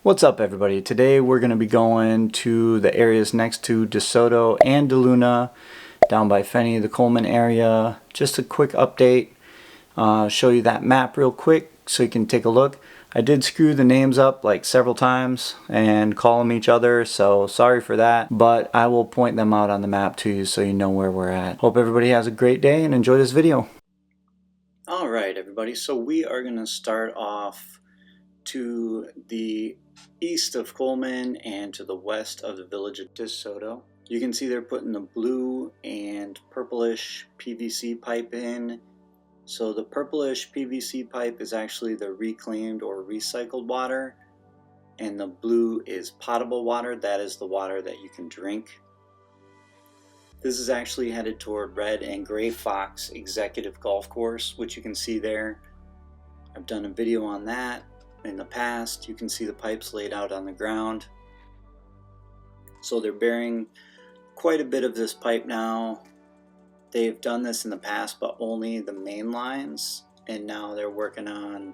What's up, everybody? Today we're going to be going to the areas next to DeSoto and DeLuna down by Fenny, the Coleman area. Just a quick update, show you that map real quick so you can take a look. I did screw the names up like several times and call them each other, so sorry for that, but I will point them out on the map to you so you know where we're at. Hope everybody has a great day and enjoy this video. Alright everybody, so we are going to start off to the east of Coleman and to the west of the village of DeSoto. You can see they're putting the blue and purplish PVC pipe in. So the purplish PVC pipe is actually the reclaimed or recycled water, and the blue is potable water. That is the water that you can drink. This is actually headed toward Red and Gray Fox Executive Golf Course, which you can see there. I've done a video on that in the past. You can see the pipes laid out on the ground. So they're burying quite a bit of this pipe now. They've done this in the past, but only the main lines, and now they're working on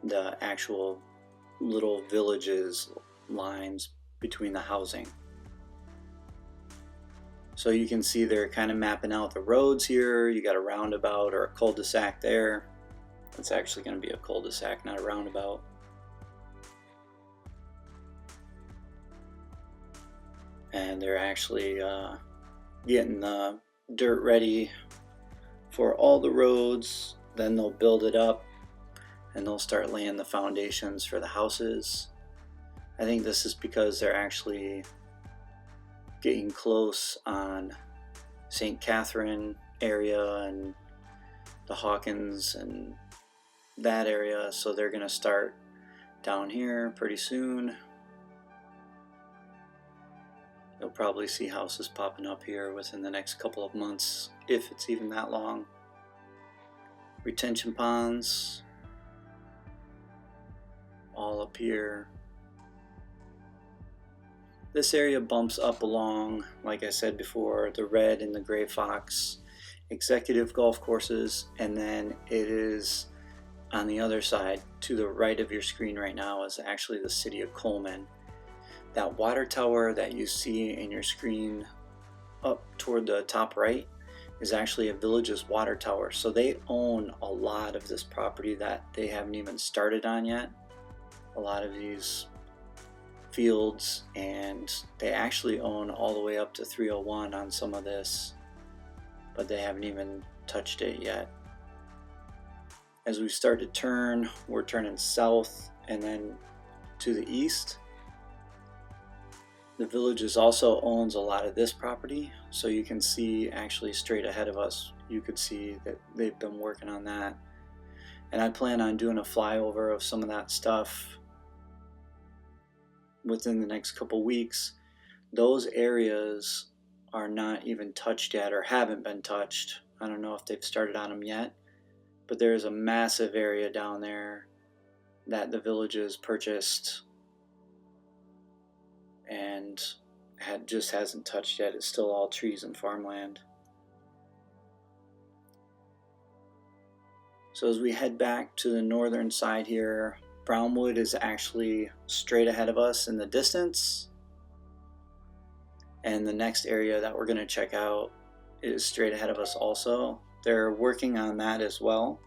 the actual little villages lines between the housing. So you can see they're kind of mapping out the roads here. You got a roundabout or a cul-de-sac there. It's actually going to be a cul-de-sac, not a roundabout. And they're actually getting the dirt ready for all the roads. Then they'll build it up and they'll start laying the foundations for the houses. I think this is because they're actually getting close on St. Catherine area and the Hawkins and that area, so they're going to start down here pretty soon. You'll probably see houses popping up here within the next couple of months, if it's even that long. Retention ponds all up here. This area bumps up along, like I said before, the Red and the Gray Fox Executive Golf Courses, and then it is on the other side, to the right of your screen right now, is actually the city of Coleman. That water tower that you see in your screen up toward the top right is actually a village's water tower. So they own a lot of this property that they haven't even started on yet. A lot of these fields, and they actually own all the way up to 301 on some of this, but they haven't even touched it yet. As we start to turn, we're turning south and then to the east. The village also owns a lot of this property, so you can see actually straight ahead of us, you could see that they've been working on that. And I plan on doing a flyover of some of that stuff within the next couple weeks. Those areas are not even touched yet, or haven't been touched. I don't know if they've started on them yet, but there's a massive area down there that the villages purchased and just hasn't touched yet. It's still all trees and farmland. So as we head back to the northern side here, Brownwood is actually straight ahead of us in the distance, and the next area that we're going to check out is straight ahead of us also. They're working on that as well.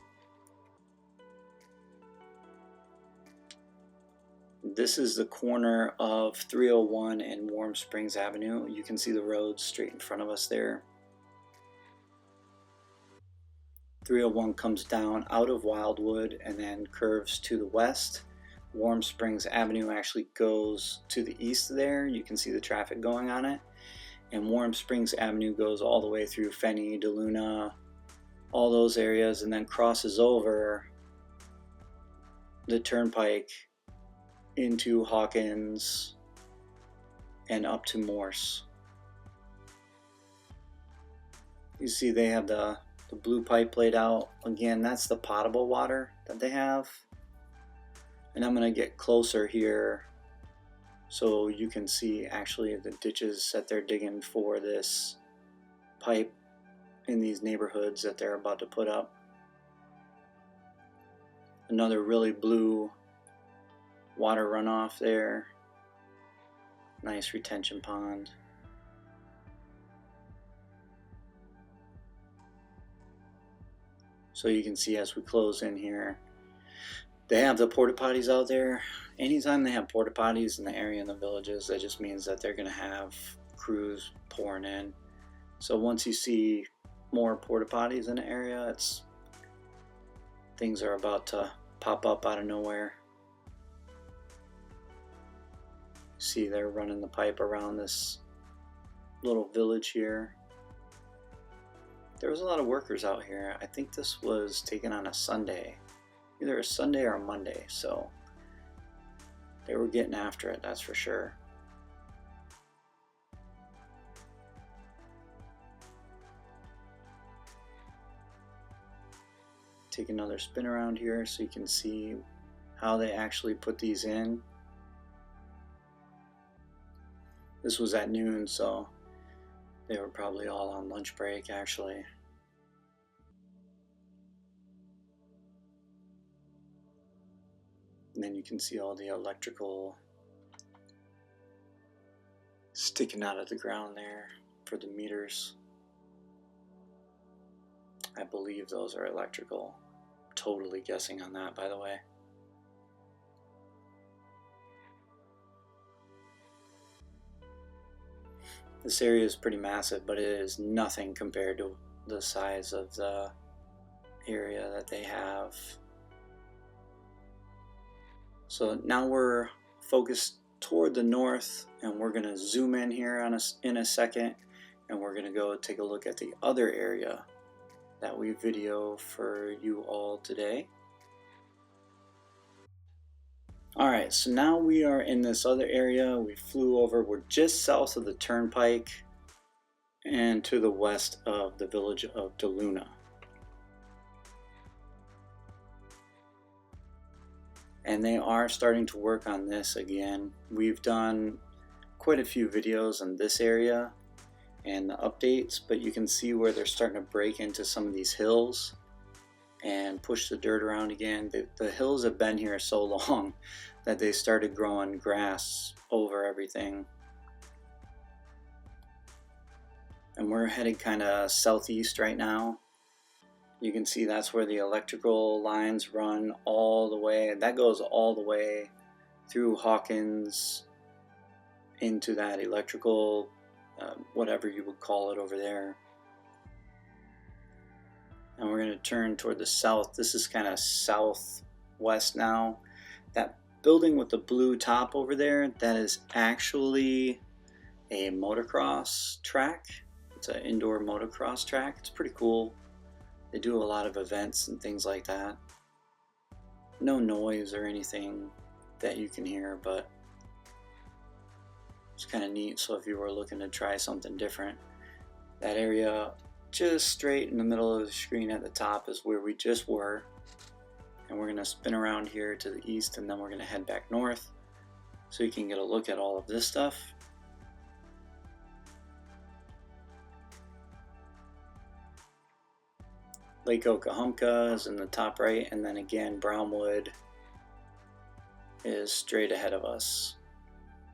This is the corner of 301 and Warm Springs Avenue. You can see the road straight in front of us there. 301 comes down out of Wildwood and then curves to the west. Warm Springs Avenue actually goes to the east there. You can see the traffic going on it. And Warm Springs Avenue goes all the way through Fenny, DeLuna, all those areas, and then crosses over the turnpike into Hawkins and up to Morse. You see they have the blue pipe laid out. Again, that's the potable water that they have. And I'm going to get closer here so you can see actually the ditches that they're digging for this pipe in these neighborhoods that they're about to put up. Another really blue water runoff there. Nice retention pond. So you can see as we close in here, they have the porta potties out there. Anytime they have porta potties in the area in the villages, that just means that they're going to have crews pouring in. So once you see more porta potties in the area, things are about to pop up out of nowhere. See, they're running the pipe around this little village here. There was a lot of workers out here. I think this was taken on a Sunday, either a Sunday or a Monday, so they were getting after it, that's for sure. Take another spin around here so you can see how they actually put these in. This was at noon, so they were probably all on lunch break actually. And then you can see all the electrical sticking out of the ground there for the meters. I believe those are electrical. Totally guessing on that, by the way. This area is pretty massive, but it is nothing compared to the size of the area that they have. So now we're focused toward the north, and we're going to zoom in here in a second, and we're going to go take a look at the other area that we video for you all today. Alright, so now we are in this other area. We flew over, we're just south of the turnpike and to the west of the village of DeLuna. And they are starting to work on this again. We've done quite a few videos on this area and the updates, but you can see where they're starting to break into some of these hills and push the dirt around again. The hills have been here so long that they started growing grass over everything. And we're headed kind of southeast right now. You can see that's where the electrical lines run all the way. That goes all the way through Hawkins into that electrical, whatever you would call it over there. And we're going to turn toward the south. This is kind of southwest now. That building with the blue top over there, that is actually a motocross track. It's an indoor motocross track. It's pretty cool. They do a lot of events and things like that. No noise or anything that you can hear, but it's kind of neat. So if you were looking to try something different, that area just straight in the middle of the screen at the top is where we just were. And we're going to spin around here to the east, and then we're going to head back north so you can get a look at all of this stuff. Lake Okahumpka is in the top right, and then again Brownwood is straight ahead of us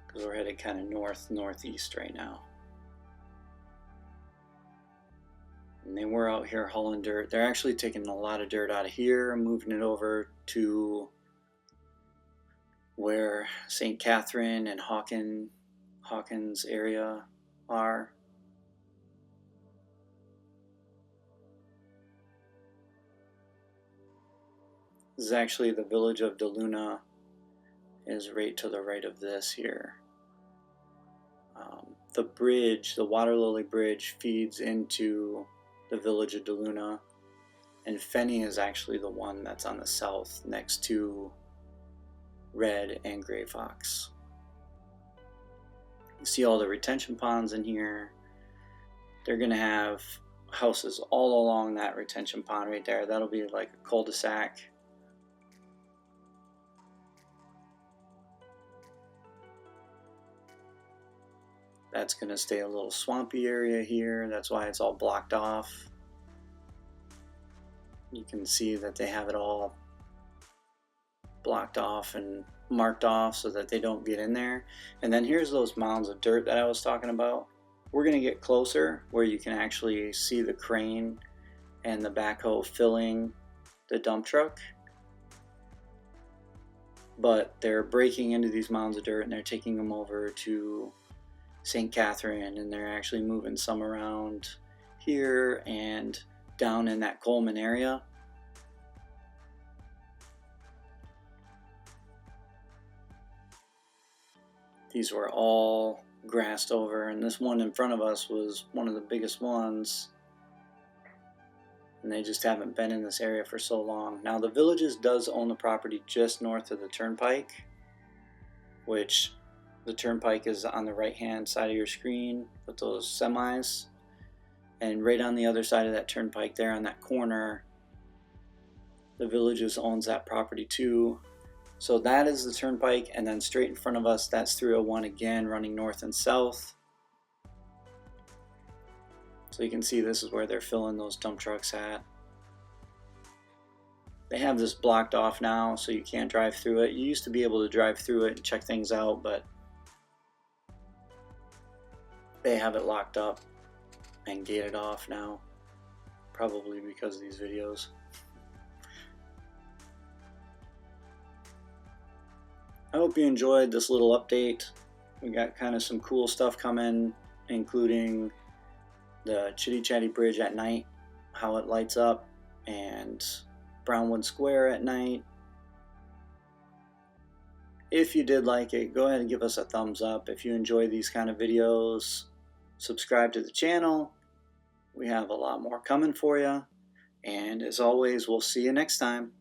because we're headed kind of northeast right now. And they were out here hauling dirt. They're actually taking a lot of dirt out of here and moving it over to where St. Catherine and Hawkins area are. This is actually the village of DeLuna, is right to the right of this here. The bridge, the Water Lily Bridge, feeds into the village of DeLuna, and Fenny is actually the one that's on the south next to Red and Gray Fox. You see all the retention ponds in here. They're going to have houses all along that retention pond right there. That'll be like a cul-de-sac. That's going to stay a little swampy area here. That's why it's all blocked off. You can see that they have it all blocked off and marked off so that they don't get in there. And then here's those mounds of dirt that I was talking about. We're going to get closer where you can actually see the crane and the backhoe filling the dump truck. But they're breaking into these mounds of dirt and they're taking them over to St. Catherine, and they're actually moving some around here and down in that Coleman area. These were all grassed over, and this one in front of us was one of the biggest ones, and they just haven't been in this area for so long. Now the Villages does own the property just north of the turnpike, which the turnpike is on the right hand side of your screen with those semis, and right on the other side of that turnpike there on that corner, the Villages owns that property too. So that is the turnpike, and then straight in front of us, that's 301 again, running north and south. So you can see this is where they're filling those dump trucks at. They have this blocked off now, so you can't drive through it. You used to be able to drive through it and check things out, but they have it locked up and gated off now, probably because of these videos. I hope you enjoyed this little update. We got kind of some cool stuff coming, including the Chitty Chatty Bridge at night, how it lights up, and Brownwood Square at night. If you did like it, go ahead and give us a thumbs up. If you enjoy these kind of videos, subscribe to the channel. We have a lot more coming for you. And as always, we'll see you next time.